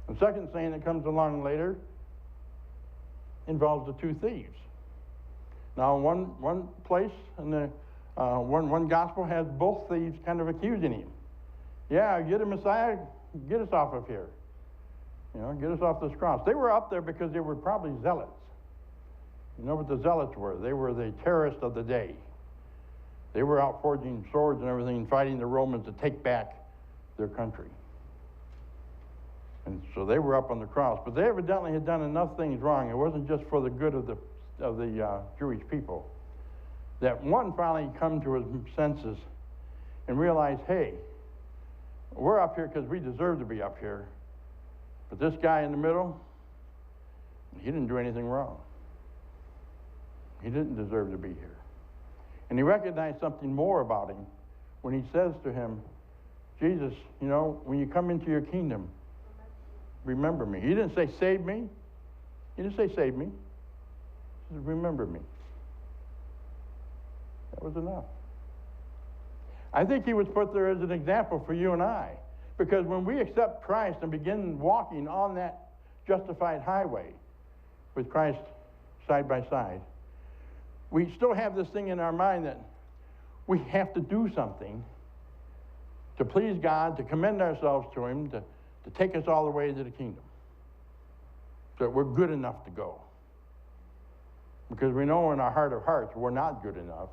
The second saying that comes along later involves the two thieves. Now, one place in the one gospel has both thieves kind of accusing him. Yeah, you're the Messiah. Get us off of here. You know, get us off this cross. They were up there because they were probably zealots. You know what the zealots were? They were the terrorists of the day. They were out forging swords and everything, fighting the Romans to take back their country. And so they were up on the cross. But they evidently had done enough things wrong. It wasn't just for the good of the Jewish people. That one finally come to his senses and realized, hey, we're up here because we deserve to be up here. But this guy in the middle, he didn't do anything wrong. He didn't deserve to be here. And he recognized something more about him when he says to him, Jesus, you know, when you come into your kingdom, remember me. He didn't say, save me. He didn't say, save me. He said, remember me. That was enough. I think he was put there as an example for you and I. Because when we accept Christ and begin walking on that justified highway with Christ side by side, we still have this thing in our mind that we have to do something to please God, to commend ourselves to Him, to take us all the way to the kingdom. So that we're good enough to go. Because we know in our heart of hearts we're not good enough.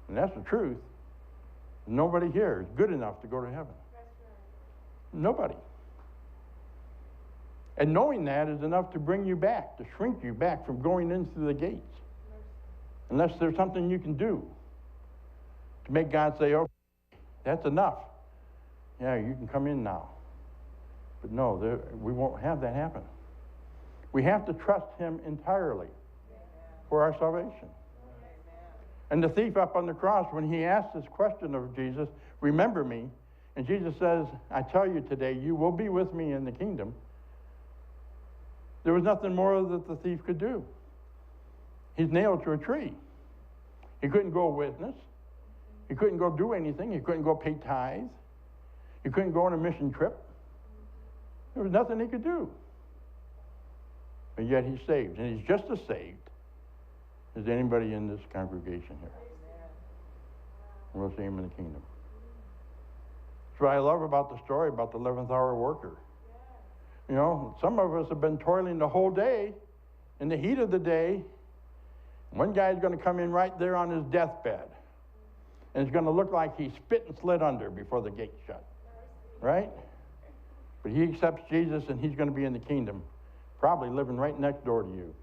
And that's the truth. Nobody here is good enough to go to heaven. That's right. Nobody. And knowing that is enough to bring you back, to shrink you back from going in through the gates. Unless there's something you can do to make God say, okay, that's enough. Yeah, you can come in now. But no, we won't have that happen. We have to trust Him entirely for our salvation. And the thief up on the cross, when he asked this question of Jesus, remember me, and Jesus says, I tell you today, you will be with me in the kingdom. There was nothing more that the thief could do. He's nailed to a tree. He couldn't go witness. He couldn't go do anything. He couldn't go pay tithes. He couldn't go on a mission trip. There was nothing he could do. But yet he's saved, and he's just as saved as anybody in this congregation here. And we'll see him in the kingdom. That's what I love about the story about the 11th hour worker. You know, some of us have been toiling the whole day, in the heat of the day. One guy's going to come in right there on his deathbed. And it's going to look like he spit and slid under before the gate shut. Right? But he accepts Jesus, and he's going to be in the kingdom, probably living right next door to you.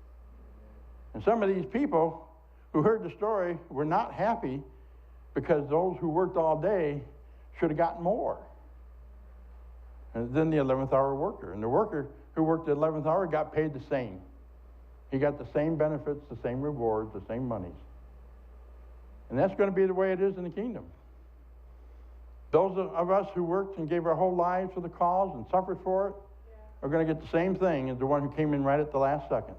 And some of these people who heard the story were not happy because those who worked all day should have gotten more than the 11th hour worker. And the worker who worked the 11th hour got paid the same. He got the same benefits, the same rewards, the same monies. And that's going to be the way it is in the kingdom. Those of us who worked and gave our whole lives for the cause and suffered for it are going to get the same thing as the one who came in right at the last second.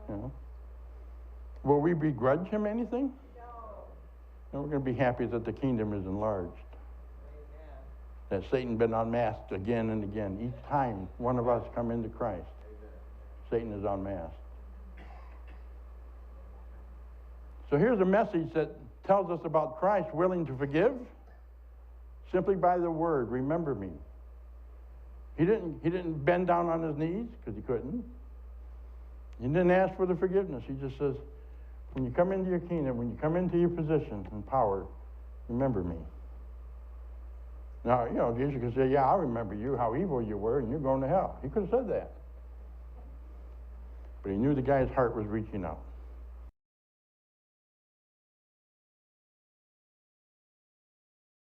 You know? Will we begrudge him anything? No. We're going to be happy that the kingdom is enlarged. That Satan been unmasked again and again. Each time one of us come into Christ, Satan is unmasked. So here's a message that tells us about Christ willing to forgive simply by the word, remember me. He didn't bend down on his knees because he couldn't. He didn't ask for the forgiveness. He just says, when you come into your kingdom, when you come into your position and power, remember me. Now, you know, Jesus could say, yeah, I remember you, how evil you were, and you're going to hell. He could have said that. But he knew the guy's heart was reaching out.